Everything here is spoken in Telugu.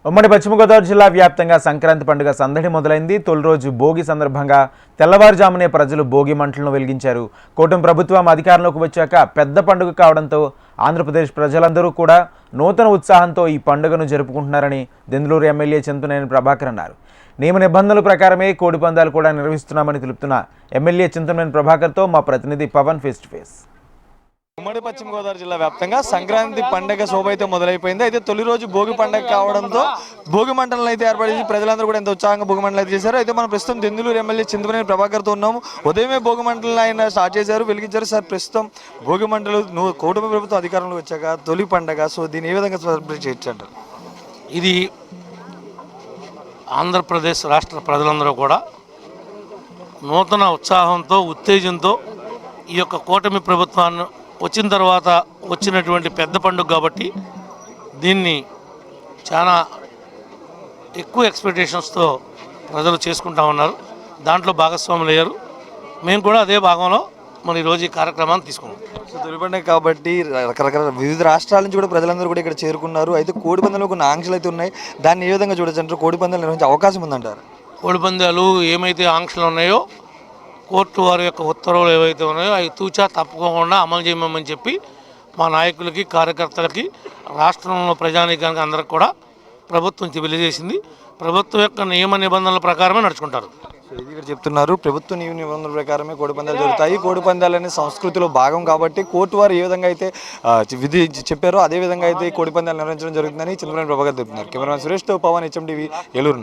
ఉమ్మడి పశ్చిమ గోదావరి జిల్లా వ్యాప్తంగా సంక్రాంతి పండుగ సందడి మొదలైంది. తొలి రోజు భోగి సందర్భంగా తెల్లవారుజామునే ప్రజలు భోగి మంటలను వెలిగించారు. కూటమి ప్రభుత్వం అధికారంలోకి వచ్చాక పెద్ద పండుగ కావడంతో ఆంధ్రప్రదేశ్ ప్రజలందరూ కూడా నూతన ఉత్సాహంతో ఈ పండుగను జరుపుకుంటున్నారని దెందులూరు ఎమ్మెల్యే చింతనేని ప్రభాకర్ అన్నారు. నియమ నిబంధనల ప్రకారమే కోడి పందాలు కూడా నిర్వహిస్తున్నామని తెలుపుతున్న ఎమ్మెల్యే చింతనేని ప్రభాకర్తో మా ప్రతినిధి పవన్ ఫేస్ టు ఫేస్. ఉమ్మడి పశ్చిమ గోదావరి జిల్లా వ్యాప్తంగా సంక్రాంతి పండుగ శోభ అయితే మొదలైపోయింది. అయితే తొలి రోజు భోగి పండుగ కావడంతో భోగి మంటలను అయితే ఏర్పాటు చేసి ప్రజలందరూ కూడా ఎంతో ఉత్సాహంగా భోగి మంటలు అయితే చేశారు. అయితే మనం ప్రస్తుతం దెందులూరు ఎమ్మెల్యే చింతనేని ప్రభాకర్తో ఉన్నాము. ఉదయమే భోగి మంటలను ఆయన స్టార్ట్ చేశారు, వెలిగించారు. సార్, ప్రస్తుతం భోగి మంటలు కూటమి ప్రభుత్వం అధికారంలో వచ్చాక తొలి పండుగ, సో దీన్ని ఏ విధంగా సెలబ్రేట్ చేయొచ్చు అంటారు? ఇది ఆంధ్రప్రదేశ్ రాష్ట్ర ప్రజలందరూ కూడా నూతన ఉత్సాహంతో ఉత్తేజంతో ఈ యొక్క కూటమి ప్రభుత్వాన్ని వచ్చిన తర్వాత వచ్చినటువంటి పెద్ద పండుగ కాబట్టి దీన్ని చాలా ఎక్కువ ఎక్స్పెక్టేషన్స్తో ప్రజలు చేసుకుంటా ఉన్నారు. దాంట్లో భాగస్వాములు అయ్యారు. మేము కూడా అదే భాగంలో మరి ఈరోజు ఈ కార్యక్రమాన్ని తీసుకున్నాం. సో తొలి పండుగ కాబట్టి రకరకాల వివిధ రాష్ట్రాల నుంచి కూడా ప్రజలందరూ కూడా ఇక్కడ చేరుకున్నారు. అయితే కోడి పందాలు కొన్ని ఆంక్షలు అయితే ఉన్నాయి. దాన్ని ఏ విధంగా చూడొచ్చు అంటారు? కోడి పందాలు నిర్వహించే అవకాశం ఉందంటారు? కోడి పందాలు ఏమైతే ఆంక్షలు ఉన్నాయో కోర్టు వారి యొక్క ఉత్తర్వులు ఏవైతే ఉన్నాయో అవి తూచా తప్పకుండా అమలు చేయమని చెప్పి మా నాయకులకి, కార్యకర్తలకి, రాష్ట్రంలో ప్రజానీకానికి అందరికి కూడా ప్రభుత్వం తెలియజేసింది. ప్రభుత్వం యొక్క నియమ నిబంధనల ప్రకారమే నడుచుకుంటారు. ఇది ఇక్కడ చెప్తున్నారు, ప్రభుత్వ నియమ నిబంధనల ప్రకారమే కోడి పందాలు జరుగుతాయి. కోడి పందాలు అనే సంస్కృతిలో భాగం కాబట్టి కోర్టు వారు ఏ విధంగా అయితే విధి చెప్పారో అదే విధంగా అయితే కోడి పందాలు నిర్వహించడం జరుగుతుందని చింతనేని ప్రభాకర్ చెప్తున్నారు. కెమెరామెన్ సురేష్తో పవన్, HM TV, ఏలూరు.